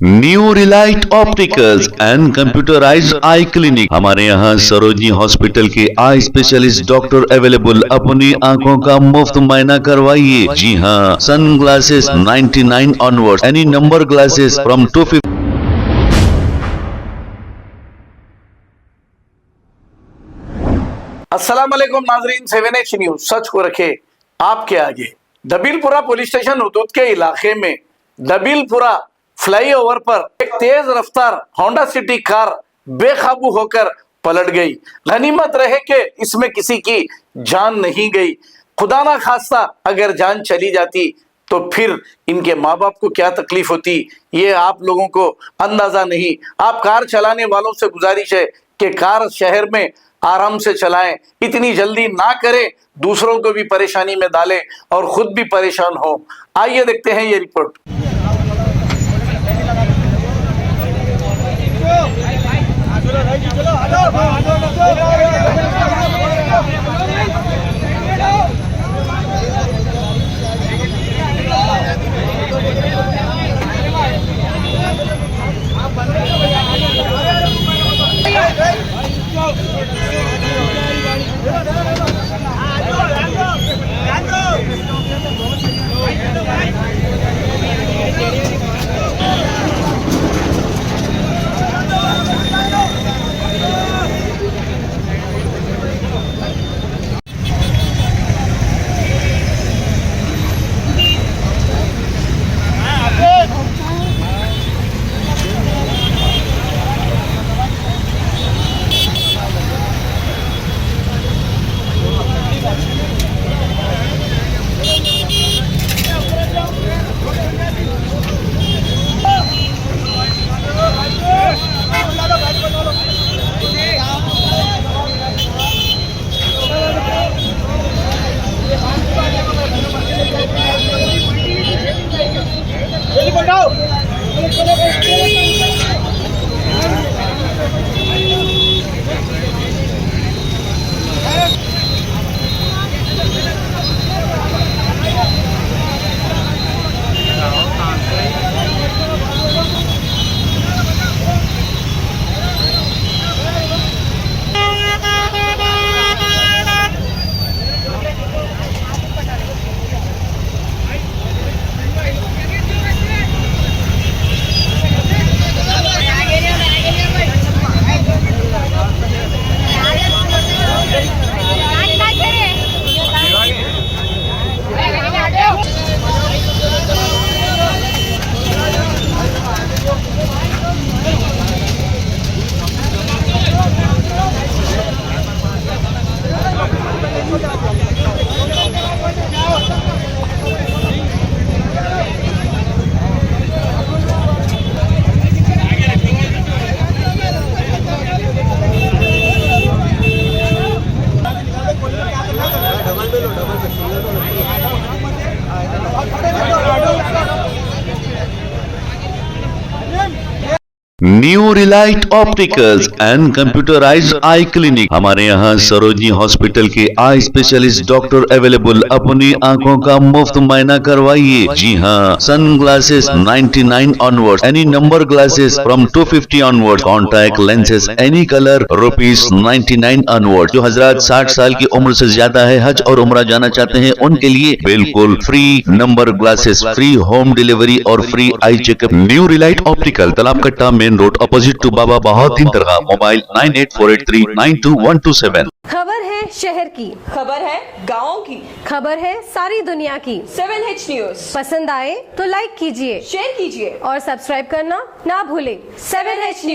New Relight opticals and computerised I clinic. हमारे यहाँ Sarojini hospital के आई स्पेशलिस्ट डॉक्टर अवेलेबल। अपनी आंखों का मुफ्त मुआयना करवाइए। जी हाँ, sunglasses 99 onward, any number glasses from 250। अस्सलाम वालेकुम नाजरीन, 7H न्यूज सच को रखे आपके आगे। दबीलपुरा पुलिस स्टेशन हुदूद के इलाके में दबीलपुरा फ्लाईओवर पर एक तेज रफ्तार होंडा सिटी कार बेकाबू होकर पलट गई। गनीमत रहे कि इसमें किसी की जान नहीं गई। खुदा ना खास्ता अगर जान चली जाती तो फिर इनके माँ बाप को क्या तकलीफ होती, ये आप लोगों को अंदाजा नहीं। आप कार चलाने वालों से गुजारिश है कि कार शहर में आराम से चलाएं, इतनी जल्दी ना करें, दूसरों को भी परेशानी में डालें और खुद भी परेशान हो। आइए देखते हैं ये report. New Relight opticals and computerised I clinic. हमारे यहाँ सरोजनी हॉस्पिटल के आई स्पेशलिस्ट डॉक्टर अवेलेबल। अपनी आंखों का मुफ्त मुआयना करवाइए। जी हाँ, sunglasses 99 onward, any number glasses from 250 onward, contact lenses any colour ₹99 onward. जो हजरात 60 साल की उम्र से ज्यादा है, हज और उम्रा जाना चाहते हैं, उनके लिए बिल्कुल free number glasses, free home delivery और free eye checkup. New Relight optical, Talab Katta, main road, opposite to Baba Bahauddin Dargah. Mobile 9848392127। खबर है शहर की, खबर है गाँव की, खबर है सारी दुनिया की। 7H न्यूज पसंद आए तो लाइक कीजिए, शेयर कीजिए और सब्सक्राइब करना ना भूलें। 7H news.